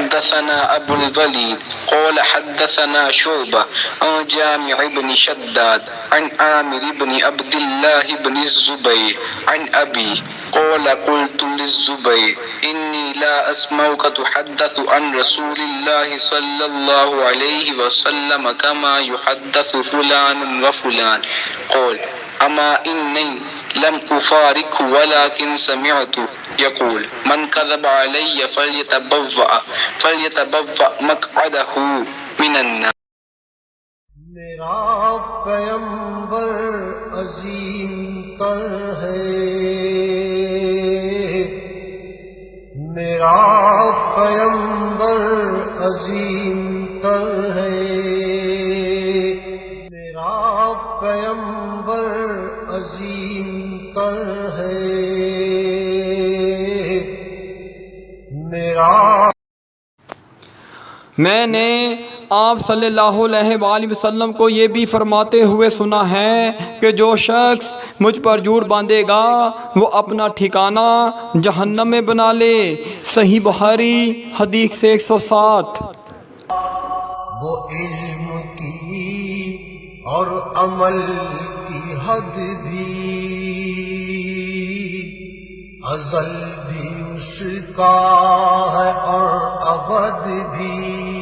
حدثنا ابو الوليد قال حدثنا شعبة عن جامع بن شداد عن عامر بن عبد الله بن الزبير عن أبي قال قلت للزبير إني لا أسمعك تحدث عن رسول الله صلى الله عليه وسلم كما يحدث فلان وفلان قال أما إني لم أفارقه ولكن سمعت يقول من كذب علي فليتبوأ مقعده من النار. میرا پیمبر عظیم تر ہے، میرا پیمبر عظیم تر ہے، میرا پیمبر عظیم تر ہے، میرا. میں نے آپ صلی اللہ علیہ وآلہ وسلم کو یہ بھی فرماتے ہوئے سنا ہے کہ جو شخص مجھ پر جھوٹ باندھے گا وہ اپنا ٹھکانہ جہنم میں بنا لے. صحیح بخاری حدیث 107. وہ علم کی اور عمل کی حد بھی ازل بھی اس کا ہے اور ابد بھی.